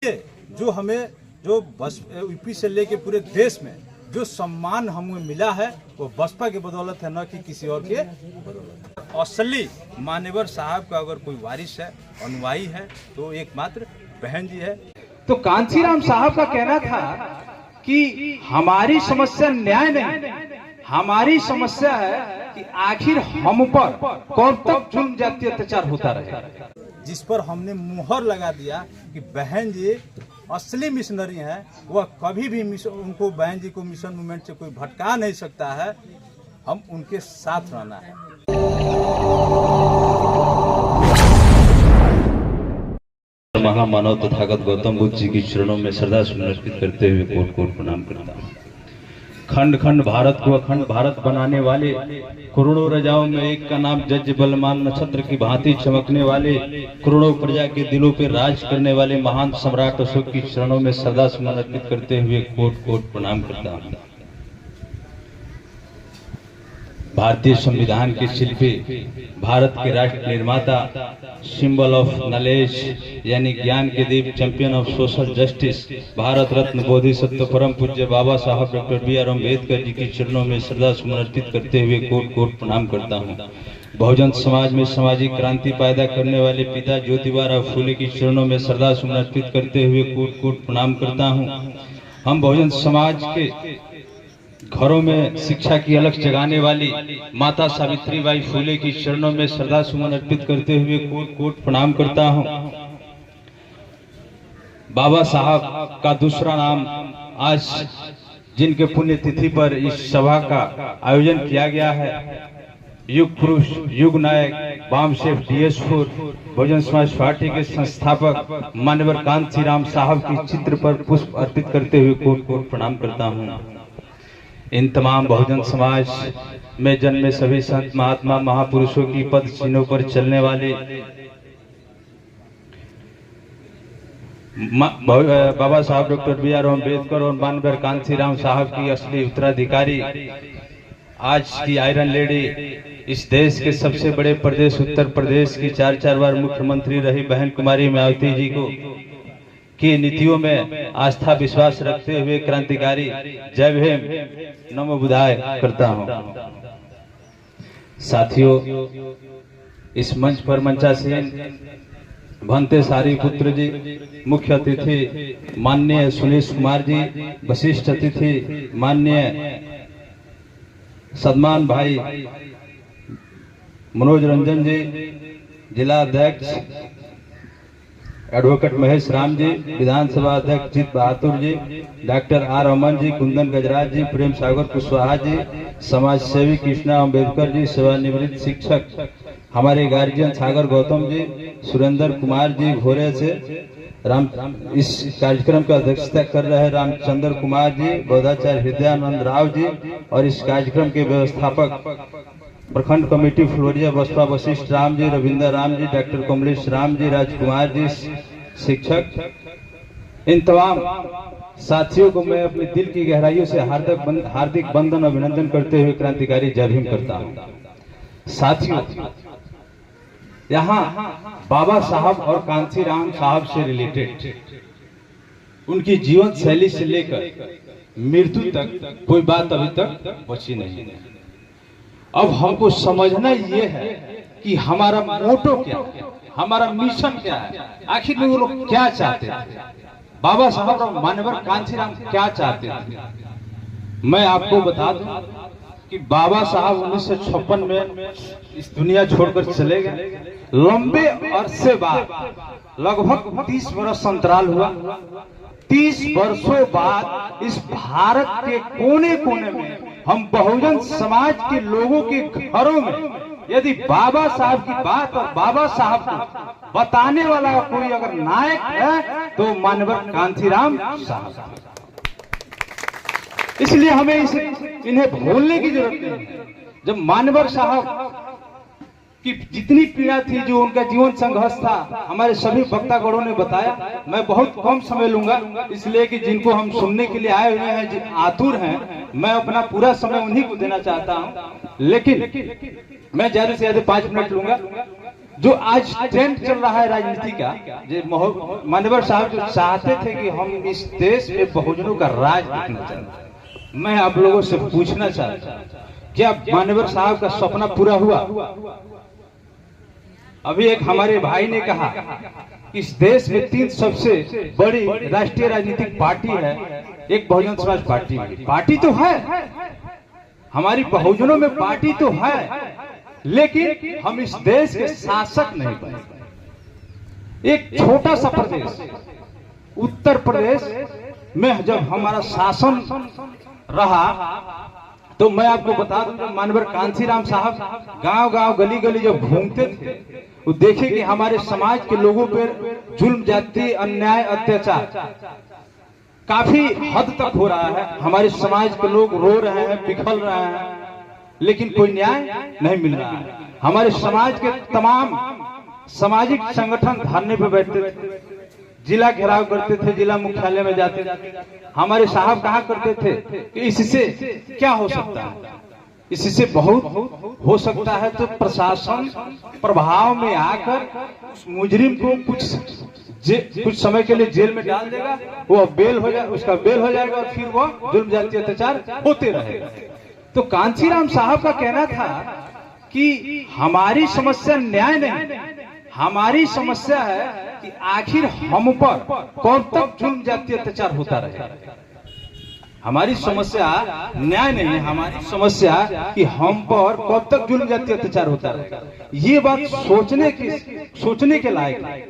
जो हमें जो बस यूपी से लेके पूरे देश में जो सम्मान हमें मिला है वो बसपा की बदौलत है, न कि किसी और के बदौलत। असली मान्यवर साहब का अगर कोई वारिस है, अनुयायी है, तो एकमात्र बहन जी है। तो कांचीराम साहब का कहना था कि हमारी समस्या न्याय नहीं, हमारी समस्या है कि आखिर हम पर कब तक जुल्म जातीय अत्याचार होता रहे। जिस पर हमने मुहर लगा दिया कि बहन जी असली मिशनरी हैं, वह कभी भी उनको बहन जी को मिशन मूवमेंट से कोई भटका नहीं सकता है। हम उनके साथ रहना है। महामानव तथागत गौतम बुद्ध जी की चरणों में श्रद्धा सुमन अर्पित करते हुए कोट कोट प्रणाम करता हूँ। खंड खंड भारत को अखंड भारत बनाने वाले, करोड़ों रजाओं में एक का नाम जज बलमान नक्षत्र की भांति चमकने वाले, करोड़ों प्रजा के दिलों पर राज करने वाले महान सम्राट अशोक की चरणों में श्रद्धा सुमन अर्पित करते हुए कोट कोट प्रणाम करता हूँ। भारतीय संविधान के शिल्पी, भारत के राष्ट्र निर्माता, सिंबल ऑफ नॉलेज यानी ज्ञान के दीप, champion of social justice, Bharat Ratna बोधिसत्व परम पूज्य बाबा साहब डॉक्टर बी.आर. अम्बेडकर जी के चरणों में श्रद्धा सुमन अर्पित करते हुए कोट कोट प्रणाम करता हूँ। बहुजन समाज में सामाजिक क्रांति पैदा करने वाले पिता ज्योतिबा फूले की चरणों में श्रद्धा सुमन अर्पित करते हुए कोट कोट प्रणाम करता हूँ। हम बहुजन समाज के घरों में शिक्षा की अलख जगाने वाली माता सावित्रीबाई फूले की चरणों में श्रद्धा सुमन अर्पित करते हुए कोट कोट प्रणाम करता हूं। बाबा साहब का दूसरा नाम आज जिनके पुण्यतिथि पर इस सभा का आयोजन किया गया है, युग पुरुष, युग नायक, बामशेफ DS4 बहुजन समाज पार्टी के संस्थापक मान्यवर कांचीराम साहब की चित्र पर पुष्प अर्पित करते हुए कोट कोट प्रणाम करता हूं। इन तमाम बहुजन समाज में जन्मे सभी संत महात्मा महापुरुषों की पद चिन्हों पर चलने वाले बाबा साहब डॉक्टर बी.आर. अम्बेडकर और मानवर कांचीराम साहब की असली उत्तराधिकारी, आज की आयरन लेडी, इस देश के सबसे बड़े प्रदेश उत्तर प्रदेश की 4 बार मुख्यमंत्री रही बहन कुमारी मायावती जी को की नीतियों में आस्था विश्वास रखते हुए क्रांतिकारी जय भीम नमो बुद्धाय करता हूं। साथियों, इस मंच पर मंचासीन भंते सारी पुत्र जी, मुख्य अतिथि माननीय सुनीश कुमार जी, वशिष्ठ अतिथि माननीय सदमान भाई मनोज रंजन जी, जिला अध्यक्ष एडवोकेट महेश राम जी, विधानसभा अध्यक्ष जीत बहादुर जी, डॉक्टर R. अमन जी, कुंदन गजराज जी, प्रेम सागर कुशवाहा जी, समाज सेवी कृष्णा अम्बेडकर जी, सेवानिवृत्त शिक्षक हमारे गार्जियन सागर गौतम जी, सुरेंद्र कुमार जी घोरे से इस कार्यक्रम का अध्यक्षता कर रहे रामचंद्र कुमार जी, बौद्धाचार्य हृदयानंद राव जी और इस कार्यक्रम के व्यवस्थापक प्रखंड कमेटी फुलवरिया बसपा वशिष्ठ राम जी, रविंद्र राम जी, डॉक्टर कमलेश राम जी, राजकुमार जी शिक्षक, इन तमाम साथियों को मैं अपने दिल की गहराइयों से हार्दिक बंधन अभिनंदन करते हुए क्रांतिकारी जय भीम करता हूं। साथियों, यहाँ बाबा साहब और कांचीराम साहब से रिलेटेड उनकी जीवन शैली से लेकर मृत्यु तक कोई बात अभी तक बची नहीं है। अब हमको समझना ये है कि हमारा मोटो क्या है, हमारा मिशन क्या है, आखिर में वो लोग क्या चाहते थे, बाबा साहब और मान्यवर कांचीराम क्या चाहते थे। मैं आपको बता दूं कि बाबा साहब 1956 में इस दुनिया छोड़कर चले गए। लंबे अरसे बाद लगभग 30 वर्ष अंतराल हुआ। 30 वर्षों बाद इस भारत के कोने कोने में हम बहुजन समाज के लोगों के घरों में यदि बाबा साहब की बात और बाबा साहब को बताने वाला कोई अगर नायक है तो मान्यवर कांचीराम साहब। इसलिए हमें इन्हें भूलने की जरूरत नहीं है। जब मान्यवर साहब कि जितनी पीड़ा थी, जो उनका जीवन संघर्ष था, हमारे सभी वक्तागणों ने बताया। मैं बहुत कम समय लूंगा, इसलिए कि जिनको हम सुनने के लिए आए हुए हैं, जो आतुर हैं, मैं अपना पूरा समय उन्हीं को देना चाहता हूं। लेकिन मैं ज्यादा से ज्यादा 5 मिनट लूंगा। जो आज ट्रेंड चल रहा है राजनीति का, जो मान्यवर साहब जो चाहते थे कि हम इस देश में बहुजनों का राज देखना चाहते, मैं आप लोगों से पूछना चाहता हूं, क्या मान्यवर साहब का सपना पूरा हुआ? अभी एक हमारे भाई ने कहा कि इस देश में 3 सबसे बड़ी राष्ट्रीय राजनीतिक पार्टी है, एक बहुजन समाज पार्टी। पार्टी तो है, हमारी बहुजनों में पार्टी तो है, लेकिन हम इस देश के शासक नहीं बने। एक छोटा सा प्रदेश उत्तर प्रदेश में जब हमारा शासन रहा, तो मैं आपको बता दूं, मानवर कांसीराम साहब गांव गांव गली गली जब घूमते थे, वो देखे कि हमारे समाज के लोगों पर जुल्म, जाति, अन्याय, अत्याचार काफी हद तक हो रहा है। हमारे समाज के लोग रो रहे हैं, बिखर रहे हैं, लेकिन कोई न्याय नहीं मिल रहा है। हमारे समाज के तमाम सामाजिक संगठन धरने पर बैठते थे, जिला घेराव करते थे, जिला मुख्यालय में जाते थे। हमारे साहब कहा करते थे कि इससे क्या हो सकता है, इससे बहुत हो सकता है, तो प्रशासन प्रभाव में आकर उस मुजरिम को कुछ समय के लिए जेल में डाल देगा, वो बेल हो जाए, उसका बेल हो जाएगा, और फिर वो जुल्म, जाति, अत्याचार होते रहेगा। तो कांसीराम साहब का कहना था कि हमारी समस्या न्याय नहीं, हमारी समस्या है कि आखिर हम पर कब तक जुल्म, जाति, अत्याचार होता रहेगा। हमारी समस्या न्याय नहीं है, हमारी समस्या कि हम पर कब तक जुल्म, जाति, अत्याचार होता रहेगा। ये बात सोचने के लायक है।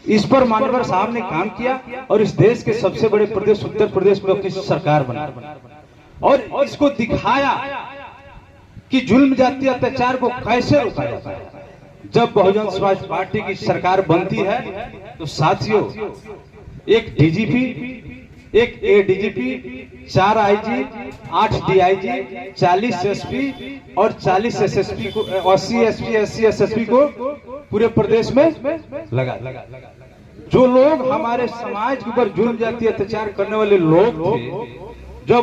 इस पर मान्यवर साहब ने काम किया और इस देश के सबसे बड़े प्रदेश उत्तर प्रदेश में अपनी सरकार बना और इसको दिखाया कि जुल्म, जाति, अत्याचार को कैसे रोका जाता है। जब बहुजन समाज पार्टी की सरकार बनती है तो साथियों, एक डीजीपी, एक एडीजीपी, 4 आईजी, 8 डीआईजी, 40 एसपी और 40 एसएसपी को, 80 एसपी, 80 एसएसपी को पूरे प्रदेश में लगा। जो लोग हमारे समाज के ऊपर जुल्म, जाति, अत्याचार करने वाले लोग थे, जब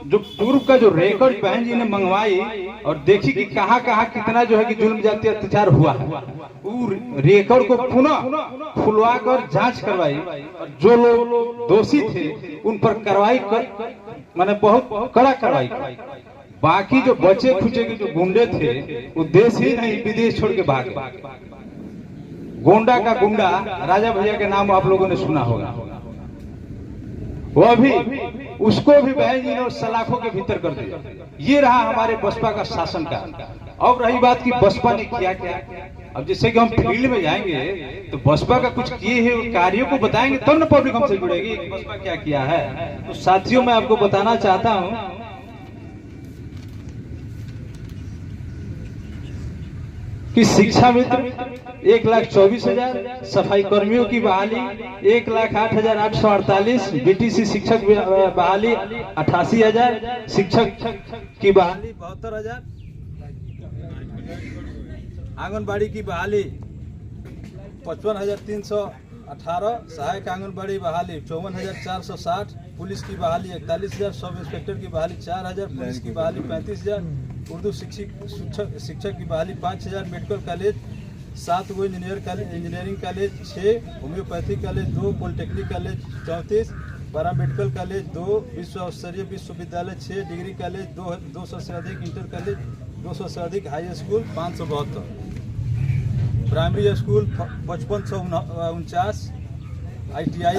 जो पूर्व का जो रिकॉर्ड बहन जी ने मंगवाई और देखी कि कहां कहां कितना जो है कि जुल्म, जाति, अत्याचार हुआ है, वो रिकॉर्ड को पुनः खुलवा कर जांच करवाई और जो लोग दोषी थे उन पर कार्रवाई कर, माने बहुत कड़ा कार्रवाई। बाकी जो बचे खुचे के जो गुंडे थे वो देश ही नहीं विदेश छोड़ के भाग गए। गोंडा का गुंडा राजा भैया के नाम आप लोगों ने सुना होगा, वो भी उसको भी बहन जी ने सलाखों के भीतर कर दिया। ये रहा हमारे बसपा का शासन का। अब रही बात कि बसपा ने किया क्या, अब जैसे कि हम फील्ड में जाएंगे तो बसपा का कुछ किए हुए कार्यों को बताएंगे तब न पब्लिक हमसे जुड़ेगी कि बसपा क्या किया है। तो साथियों, मैं आपको बताना चाहता हूं कि शिक्षा मित्र 1,24,000, सफाई कर्मियों की बहाली 1,08,848, बीटीसी शिक्षक बहाली 88,000, शिक्षक की बहाली 72,000, आंगनबाड़ी की बहाली 55,318, सहायक आंगनबाड़ी बहाली 54,460, पुलिस की बहाली 41,000, सब इंस्पेक्टर की बहाली 4,000, पुलिस की बहाली 35,000, उर्दू शिक्षक की बहाली 5,000, मेडिकल कॉलेज 7 गो, engineering college 6, homeopathy college 2, polytechnic college 34, paramedical college 2, विश्व स्तरीय विश्वविद्यालय 6, डिग्री कॉलेज 200 से अधिक, इंटर कॉलेज 200 से अधिक, high school 572, primary school 5549, ITI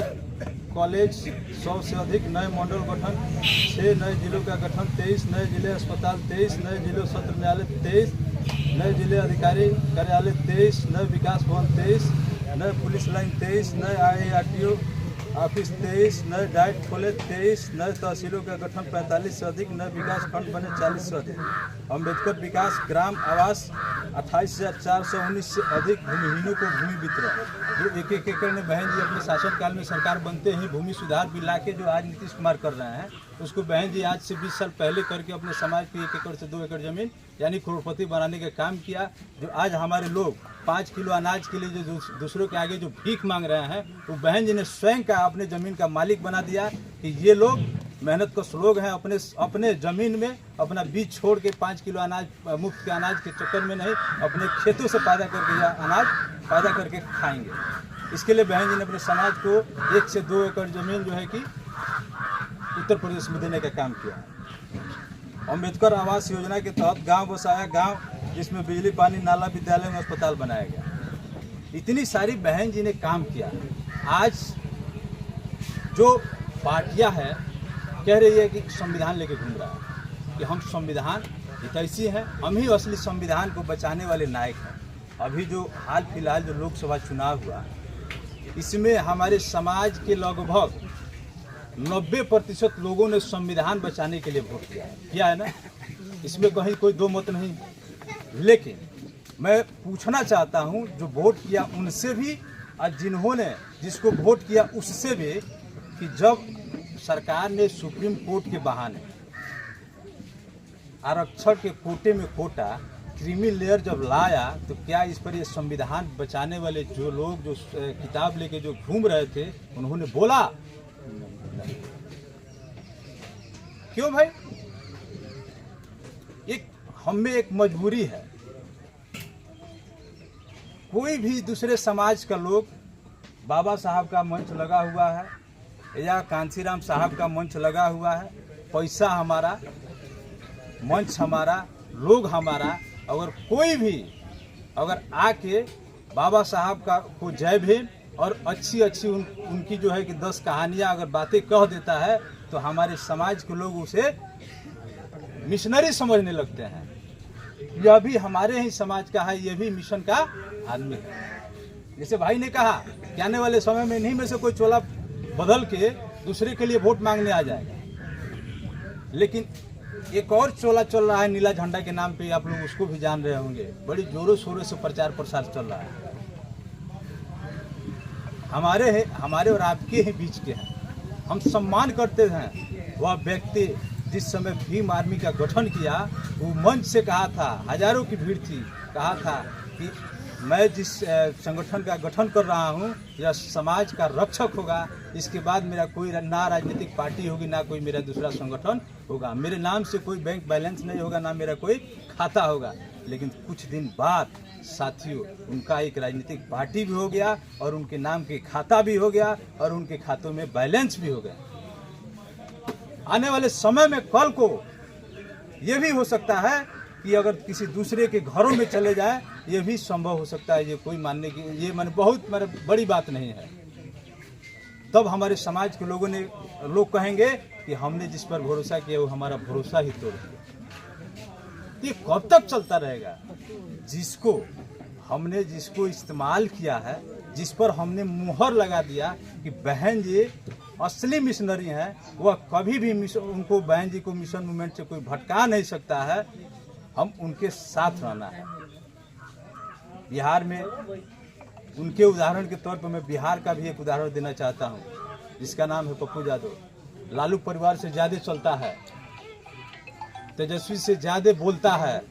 college 100 से अधिक, नए मंडल गठन 6, नए जिलों का गठन 23, नए जिले अस्पताल 23, नए जिलों सत्र न्यायालय 23, नए जिले अधिकारी कार्यालय 23, नए विकास भवन 23, नए पुलिस लाइन 23, नए IARTO ऑफिस 23, नए डाइट खोले 23, नए तहसीलों का गठन 45 से अधिक, नए विकास खंड बने 40 से अधिक, अम्बेडकर विकास ग्राम आवास 28,419 से अधिक, भूमिहीनों को भूमि वितरण, जो 1-1 एकड़ में बहन जी अपने शासनकाल में सरकार बनते ही भूमि सुधार बिल ला के जो आज नीतीश कुमार कर रहे हैं, उसको बहन जी आज से 20 साल पहले करके अपने समाज की 1 एकड़ से 2 एकड़ जमीन यानी करोड़पति बनाने का काम किया। जो आज हमारे लोग 5 किलो अनाज के लिए जो दूसरों के आगे जो भीख मांग रहे हैं, वो बहन जी ने स्वयं का अपने जमीन का मालिक बना दिया कि ये लोग मेहनत कश लोग हैं, अपने ज़मीन में अपना बीज छोड़ के 5 किलो अनाज मुफ्त के अनाज के चक्कर में नहीं, अपने खेतों से पैदा करके यह अनाज पैदा करके खाएंगे। इसके लिए बहन जी ने अपने समाज को 1 से 2 एकड़ ज़मीन जो है कि उत्तर प्रदेश में देने का काम किया है। अम्बेडकर आवास योजना के तहत गांव बसाया, गांव जिसमें बिजली, पानी, नाला, विद्यालय में अस्पताल बनाया गया। इतनी सारी बहन जी ने काम किया। आज जो पार्टियां हैं कह रही है कि संविधान लेके घूम रहा है कि हम संविधान हितैषी हैं, हम ही असली संविधान को बचाने वाले नायक हैं। अभी जो हाल फिलहाल जो लोकसभा चुनाव हुआ, इसमें हमारे समाज के लगभग 90% लोगों ने संविधान बचाने के लिए वोट किया है ना, इसमें कहीं कोई दो मत नहीं। लेकिन मैं पूछना चाहता हूं, जो वोट किया उनसे भी और जिसको वोट किया उससे भी, कि जब सरकार ने सुप्रीम कोर्ट के बहाने आरक्षण के कोटे में कोटा, क्रीमी लेयर जब लाया, तो क्या इस पर ये संविधान बचाने वाले जो लोग जो किताब लेके जो घूम रहे थे, उन्होंने बोला? क्यों भाई? हम में एक मजबूरी है। कोई भी दूसरे समाज का लोग, बाबा साहब का मंच लगा हुआ है या कांसीराम साहब का मंच लगा हुआ है, पैसा हमारा, मंच हमारा, लोग हमारा, अगर कोई भी अगर आके बाबा साहब का को जय भीम और अच्छी उनकी जो है कि 10 कहानियाँ अगर बातें कह देता है, तो हमारे समाज के लोग उसे मिशनरी समझने लगते हैं। यह भी हमारे ही समाज का है, यह भी मिशन का आदमी है। जैसे भाई ने कहा कि आने वाले समय में इन्हीं में से कोई चोला बदल के दूसरे के लिए वोट मांगने आ जाएगा। लेकिन एक और चोला चल रहा है नीला झंडा के नाम पे, आप लोग उसको भी जान रहे होंगे, बड़ी जोरों शोरों से प्रचार प्रसार चल रहा है। हमारे और आपके ही बीच के हैं। हम सम्मान करते हैं वह व्यक्ति जिस समय भीम आर्मी का गठन किया, वो मंच से कहा था, हजारों की भीड़ थी, कहा था कि मैं जिस संगठन का गठन कर रहा हूँ यह समाज का रक्षक होगा, इसके बाद मेरा कोई ना राजनीतिक पार्टी होगी, ना कोई मेरा दूसरा संगठन होगा, मेरे नाम से कोई बैंक बैलेंस नहीं होगा, ना मेरा कोई खाता होगा। लेकिन कुछ दिन बाद साथियों, उनका एक राजनीतिक पार्टी भी हो गया और उनके नाम के खाता भी हो गया और उनके खातों में बैलेंस भी हो गया। आने वाले समय में कल को ये भी हो सकता है कि अगर किसी दूसरे के घरों में चले जाए, ये भी संभव हो सकता है। ये कोई मानने की ये बहुत बड़ी बात नहीं है। तब हमारे समाज के लोग कहेंगे कि हमने जिस पर भरोसा किया वो हमारा भरोसा ही तोड़ दिया। ये कब तक चलता रहेगा? जिसको इस्तेमाल किया है, जिस पर हमने मुहर लगा दिया कि बहन जी असली मिशनरी हैं, वह कभी भी उनको बहन जी को मिशन मूवमेंट से कोई भटका नहीं सकता है। हम उनके साथ रहना है। बिहार में उनके उदाहरण के तौर पर मैं बिहार का भी एक उदाहरण देना चाहता हूँ, जिसका नाम है पप्पू यादव। लालू परिवार से ज़्यादा चलता है, तेजस्वी से ज़्यादा बोलता है,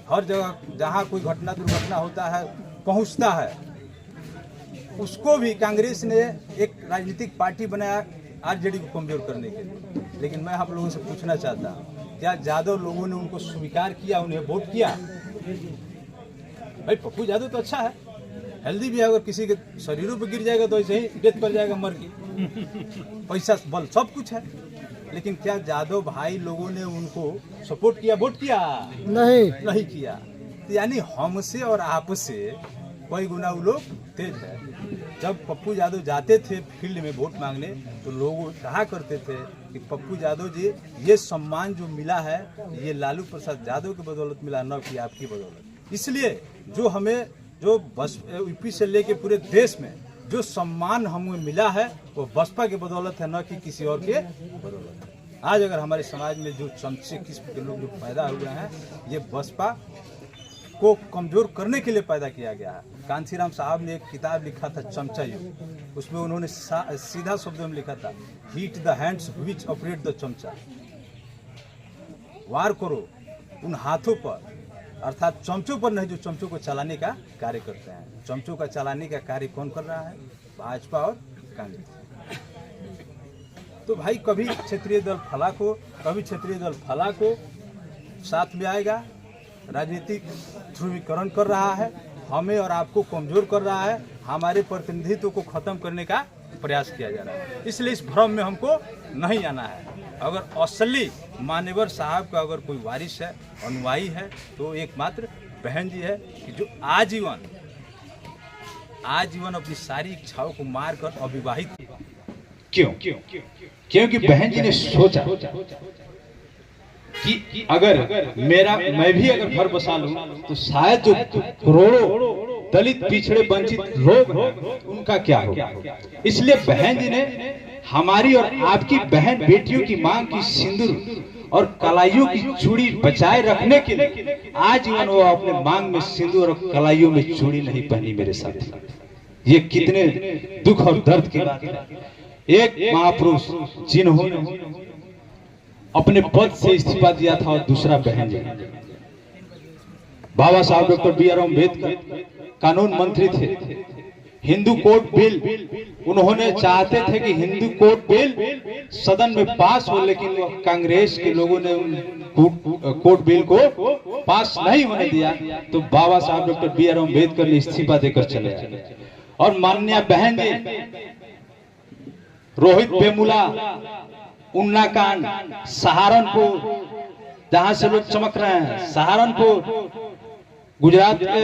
हर जगह जहाँ कोई घटना दुर्घटना होता है पहुँचता है। उसको भी कांग्रेस ने एक राजनीतिक पार्टी बनाया आरजेडी को कमजोर करने के लिए। लेकिन मैं आप लोगों से पूछना चाहता हूँ, क्या यादव लोगों ने उनको स्वीकार किया, उन्हें वोट किया? भाई पप्पू यादव तो अच्छा है, हेल्दी भी है, अगर किसी के शरीरों पे गिर जाएगा तो ऐसे ही डेथ कर जाएगा मर के, पैसा बल सब कुछ है। लेकिन क्या यादव भाई लोगों ने उनको सपोर्ट किया, वोट किया? नहीं किया। तो यानी हमसे और आपसे कई गुना वो लोग तेज है। जब पप्पू यादव जाते थे फील्ड में वोट मांगने, तो लोग कहा करते थे कि पप्पू यादव जी, ये सम्मान जो मिला है ये लालू प्रसाद यादव की बदौलत मिला, न कि आपकी बदौलत। इसलिए जो यूपी से लेके पूरे देश में जो सम्मान हमें मिला है वो बसपा की बदौलत है, न कि किसी और के बदौलत है। आज अगर हमारे समाज में जो चमचे किस्म के लोग जो पैदा हुए हैं, ये बसपा को कमजोर करने के लिए पैदा किया गया है। कांसीराम साहब ने एक किताब लिखा था चमचा युग, उसमें उन्होंने सीधा शब्दों में लिखा था, heat the hands which operate the चमचा। वार करो उन हाथों पर, अर्थात चमचों पर नहीं, जो चमचों को चलाने का कार्य करते हैं। चमचों का चलाने का कार्य कौन कर रहा है? भाजपा और कांग्रेस। तो भाई कभी क्षेत्रीय दल फला को, कभी क्षेत्रीय दल फला को साथ में आएगा, राजनीतिक ध्रुवीकरण कर रहा है, हमें और आपको कमजोर कर रहा है, हमारे प्रतिनिधित्व को खत्म करने का प्रयास किया जा रहा है। इसलिए इस भ्रम में हमको नहीं आना है। अगर असली मान्यवर साहब का अगर कोई वारिस है, अनुयायी है, तो एकमात्र बहन जी है कि जो आजीवन अपनी सारी इच्छाओं को मारकर अविवाहित। क्यों? क्योंकि बहन जी ने सोचा कि अगर मैं भी अगर घर बसा लूं तो शायद जो करोड़ों दलित पिछड़े वंचित लोग हैं उनका क्या होगा। इसलिए बहन जी ने हमारी और आपकी बहन बेटियों की मांग की सिंदूर और कलाइयों की चूड़ी बचाए रखने के लिए आजीवन वो अपने मांग में सिंदूर और कलाइयों में चूड़ी नहीं पहनी। मेरे साथी, ये कितने दुख और दर्द की बात है। एक महापुरुष जिन्होंने अपने पद से इस्तीफा दिया था और दूसरा बहन जी बाबा साहब डॉक्टर बी.आर. अम्बेडकर कानून मंत्री थे। हिंदू कोड बिल उन्होंने चाहते थे कि हिंदू कोड बिल सदन में पास हो, लेकिन कांग्रेस के लोगों ने कोड बिल को पास नहीं होने दिया। तो बाबा साहब डॉक्टर बी.आर. अम्बेडकर ने इस्तीफा देकर चले आए। और माननीय बहन जी रोहित वेमुला, उन्ना कांड, सहारनपुर, जहां से लोग चमक रहे हैं, सहारनपुर, गुजरात के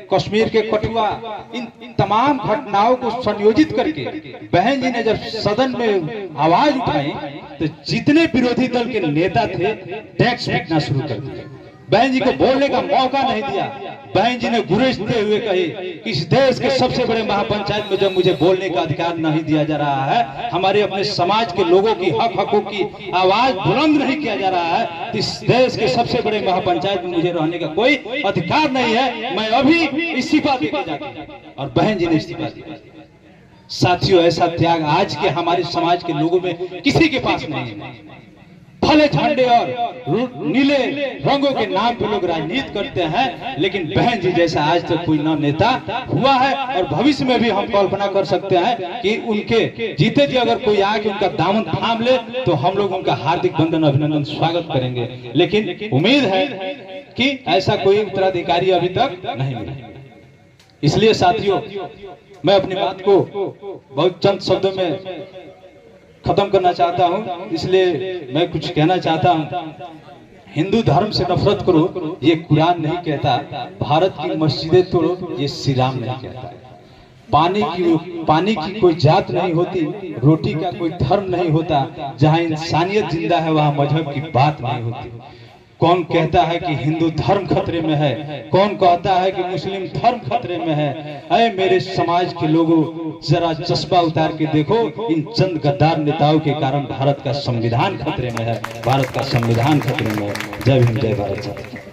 कश्मीर के कठुआ, इन तमाम घटनाओं को संयोजित करके बहन जी ने जब सदन में आवाज उठाई तो जितने विरोधी दल के नेता थे टैक्स फेंकना शुरू कर दिया। बहन जी को बोलने का मौका नहीं दिया। बहन जी ने गुरेजते हुए कही कि इस देश के सबसे बड़े महापंचायत में जब मुझे बोलने का अधिकार नहीं दिया जा रहा है, हमारे अपने समाज के लोगों की हकों की आवाज बुलंद नहीं किया जा रहा है, इस देश के सबसे बड़े महापंचायत में मुझे रहने का कोई अधिकार नहीं है, मैं अभी इस्तीफा देके जाती। और बहन जी ने इस्तीफा दिया। साथियों, ऐसा त्याग आज के हमारे समाज के लोगों में किसी के पास नहीं है। भले झंडे और नीले रंगों के नाम पे लोग राजनीति करते हैं, लेकिन बहन जी जैसा आज तक कोई न नेता हुआ है और भविष्य में भी हम कल्पना कर सकते हैं कि उनके जीते जी अगर कोई आके उनका दामन थाम ले तो हम लोग उनका हार्दिक वंदन अभिनंदन स्वागत करेंगे। लेकिन उम्मीद है कि ऐसा कोई उत्तराधिकारी अभी तक नहीं मिला। इसलिए साथियों, मैं अपनी बात को बहुत चंद शब्दों में खत्म करना चाहता हूं। इसलिए मैं कुछ कहना चाहता हूं, हिंदू धर्म से नफरत करो ये कुरान नहीं कहता, भारत की मस्जिदें तोड़ो ये श्री राम नहीं कहता। पानी की कोई जात नहीं होती, रोटी का कोई धर्म नहीं होता, जहां इंसानियत जिंदा है वहां मजहब की बात नहीं होती। कौन कहता है कि हिंदू धर्म खतरे में है, कौन कहता है कि मुस्लिम धर्म खतरे में है। अरे मेरे समाज के लोगों, जरा चश्मा उतार के देखो, इन चंद गद्दार नेताओं के कारण भारत का संविधान खतरे में है, भारत का संविधान खतरे में है। जय हिंद, जय भारत।